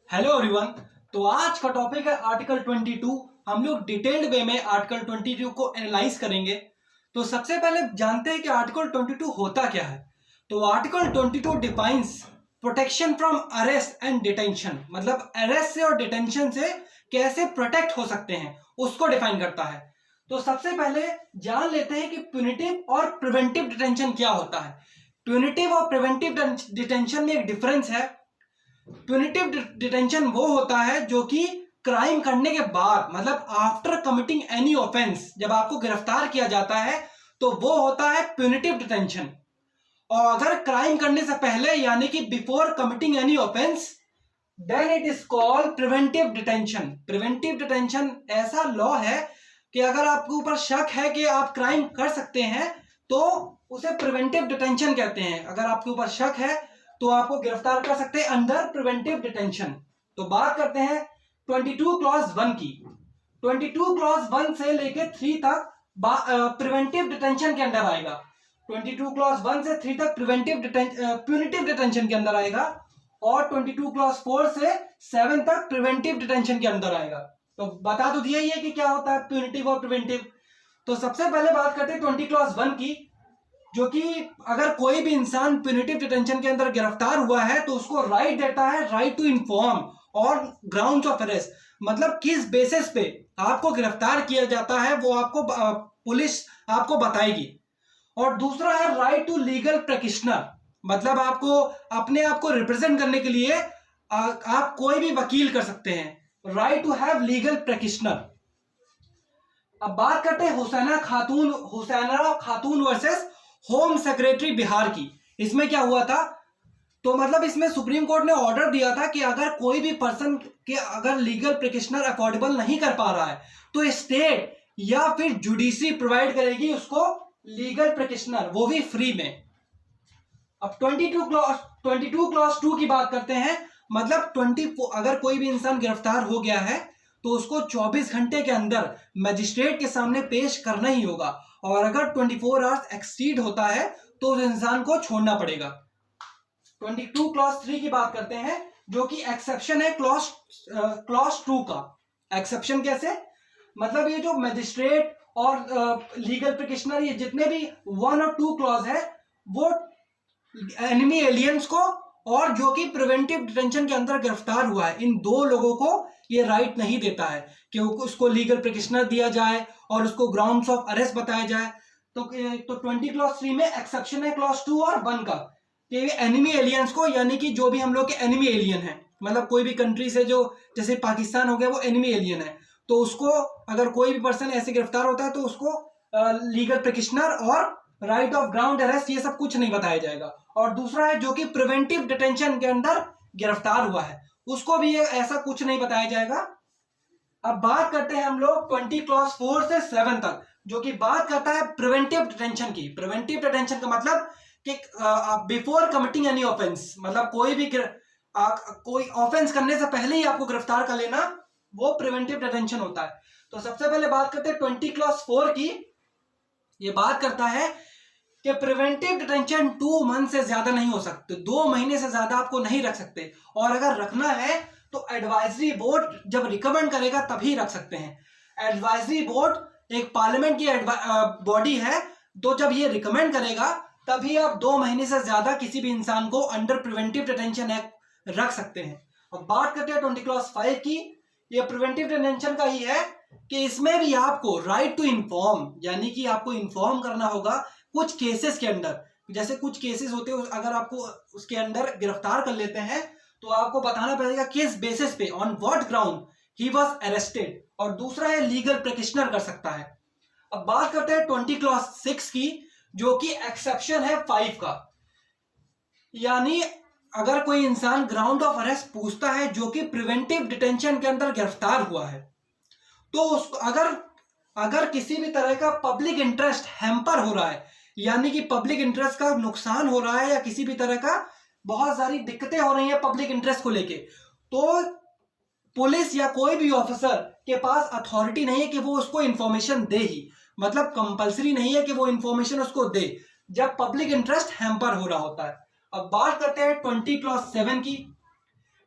Hello everyone. तो आज का टॉपिक है आर्टिकल 22। हम लोग डिटेल्ड वे में आर्टिकल 22 को एनालाइज करेंगे। तो सबसे पहले जानते हैं कि आर्टिकल 22 होता क्या है। तो article 22 defines protection from arrest and detention, मतलब अरेस्ट से और डिटेंशन से कैसे प्रोटेक्ट हो सकते हैं उसको डिफाइन करता है। तो सबसे पहले जान लेते हैं कि प्यूनिटिव और प्रिवेंटिव डिटेंशन क्या होता है। प्यूनिटिव और प्रिवेंटिव डिटेंशन में एक डिफरेंस है। प्यूनिटिव डिटेंशन वो होता है जो कि क्राइम करने के बाद, मतलब आफ्टर कमिटिंग एनी ऑफेंस, जब आपको गिरफ्तार किया जाता है तो वो होता है प्यूनिटिव डिटेंशन। और अगर क्राइम करने से पहले यानी कि before committing any offence, then it is called preventive detention. Preventive detention ऐसा लॉ है कि अगर आपके ऊपर शक है कि आप क्राइम कर सकते हैं तो उसे प्रिवेंटिव डिटेंशन कहते हैं। अगर आपके ऊपर शक है तो आपको गिरफ्तार कर सकते हैं अंडर प्रिवेंटिव डिटेंशन। तो बात करते हैं 22 क्लॉज 1 की। 22 क्लॉज 1 से लेके 3 तक प्रिवेंटिव डिटेंशन के अंदर आएगा। 22 क्लॉज 1 से 3 तक प्यूनिटिव डिटेंशन के अंदर आएगा और 22 क्लॉज 4 से 7 तक प्रिवेंटिव डिटेंशन के अंदर आएगा। तो बता तो दिया ही है कि क्या होता है प्यूनिटिव और प्रिवेंटिव। तो सबसे पहले बात करते हैं 20 क्लॉज 1 की, जो कि अगर कोई भी इंसान प्यूनिटिव डिटेंशन के अंदर गिरफ्तार हुआ है तो उसको राइट देता है, राइट टू इन्फॉर्म और ग्राउंड्स ऑफ अरेस्ट, मतलब किस बेसिस पे आपको गिरफ्तार किया जाता है वो आपको पुलिस आपको बताएगी। और दूसरा है राइट टू लीगल प्रैक्टिशनर, मतलब आपको अपने आप को रिप्रेजेंट करने के लिए आप कोई भी वकील कर सकते हैं, right to have legal practitioner. अब बात करते हैं हुसैना खातून वर्सेस होम सेक्रेटरी बिहार की। इसमें क्या हुआ था, तो मतलब इसमें सुप्रीम कोर्ट ने ऑर्डर दिया था कि अगर कोई भी पर्सन के अगर लीगल प्रैक्टिशनर अफोर्डेबल नहीं कर पा रहा है तो स्टेट या फिर जुडिशरी प्रोवाइड करेगी उसको लीगल प्रैक्टिशनर, वो भी फ्री में। अब 22 क्लॉज 2 की बात करते हैं। मतलब 24 अगर कोई भी इंसान गिरफ्तार हो गया है तो उसको 24 घंटे के अंदर मजिस्ट्रेट के सामने पेश करना ही होगा, और अगर 24 आवर्स एक्सीड होता है तो उस इंसान को छोड़ना पड़ेगा। 22 क्लॉज 3 की बात करते हैं, जो कि एक्सेप्शन है क्लॉज 2 का। एक्सेप्शन कैसे, मतलब ये जो मजिस्ट्रेट और लीगल प्रैक्टिशनर, ये जितने भी 1 और 2 क्लॉज है वो एनिमी एलियंस को और जो कि प्रिवेंटिव डिटेंशन के अंदर गिरफ्तार हुआ है, इन दो लोगों को ये राइट नहीं देता है कि उसको लीगल प्रैक्टिशनर दिया जाए और उसको ग्राउंड्स ऑफ अरेस्ट बताया जाए। तो 20 क्लॉज 3 में एक्सेप्शन है क्लॉज 2 और 1 का, कि एनिमी एलियंस को, यानी कि जो भी हम लोग के एनिमी एलियन है, मतलब कोई भी कंट्री से जो जैसे पाकिस्तान हो गया वो एनिमी एलियन है, तो उसको अगर कोई भी पर्सन ऐसे गिरफ्तार होता है तो उसको लीगल प्रैक्टिशनर और राइट ऑफ ग्राउंड अरेस्ट ये सब कुछ नहीं बताया जाएगा। और दूसरा है जो कि प्रिवेंटिव डिटेंशन के अंदर गिरफ्तार हुआ है उसको भी ऐसा कुछ नहीं बताया जाएगा। अब बात करते हैं हम लोग 20 क्लॉज 4 से 7 तक, जो कि बात करता है प्रिवेंटिव डिटेंशन की। प्रिवेंटिव डिटेंशन का मतलब कि बिफोर कमिटिंग एनी ऑफेंस, मतलब कोई ऑफेंस करने से पहले ही आपको गिरफ्तार कर लेना, वो प्रिवेंटिव डिटेंशन होता है। तो सबसे पहले बात करते हैं 20 क्लॉज 4 की। ये बात करता है कि प्रिवेंटिव डिटेंशन 2 मंथ से ज्यादा नहीं हो सकते, 2 महीने से ज्यादा आपको नहीं रख सकते, और अगर रखना है तो एडवाइजरी बोर्ड जब रिकमेंड करेगा तभी रख सकते हैं। एडवाइजरी बोर्ड एक पार्लियामेंट की बॉडी है, तो जब ये रिकमेंड करेगा तभी आप 2 महीने से ज्यादा किसी भी इंसान को अंडर प्रिवेंटिव डिटेंशन एक्ट रख सकते हैं। अब बात करते हैं 20 क्लॉज 5 की। ये प्रिवेंटिव डिटेंशन का ही है कि इसमें भी आपको राइट टू इन्फॉर्म, यानी कि आपको इन्फॉर्म करना होगा कुछ केसेस के अंदर। जैसे कुछ केसेस होते हैं, अगर आपको उसके अंदर गिरफ्तार कर लेते हैं तो आपको बताना पड़ेगा किस बेसिस पे, on what ground he was arrested. और दूसरा है लीगल प्रैक्टिशनर कर सकता है। अब बात करते हैं 20 क्लॉज 6 की, जो कि एक्सेप्शन है 5 का। यानी अगर कोई इंसान ग्राउंड ऑफ अरेस्ट पूछता है जो कि प्रिवेंटिव डिटेंशन के अंदर गिरफ्तार हुआ है, तो उसको अगर किसी भी तरह का पब्लिक इंटरेस्ट हैम्पर हो रहा है, यानी कि पब्लिक इंटरेस्ट का नुकसान हो रहा है या किसी भी तरह का बहुत सारी दिक्कतें हो रही हैं पब्लिक इंटरेस्ट को लेके, तो पुलिस या कोई भी ऑफिसर के पास अथॉरिटी नहीं है कि वो उसको इंफॉर्मेशन दे ही, मतलब कंपलसरी नहीं है कि वो इंफॉर्मेशन उसको दे जब पब्लिक इंटरेस्ट हैम्पर हो रहा होता है। अब बात करते हैं 20 क्लॉज 7 की।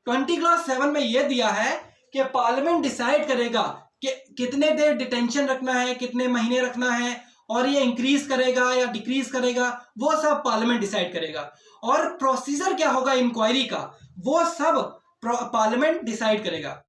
20 क्लॉज 7 में यह दिया है कि पार्लियामेंट डिसाइड करेगा कि कितने देर डिटेंशन रखना है, कितने महीने रखना है, और ये इंक्रीज करेगा या डिक्रीज करेगा, वो सब पार्लियामेंट डिसाइड करेगा। और प्रोसीजर क्या होगा इंक्वायरी का, वो सब पार्लियामेंट डिसाइड करेगा।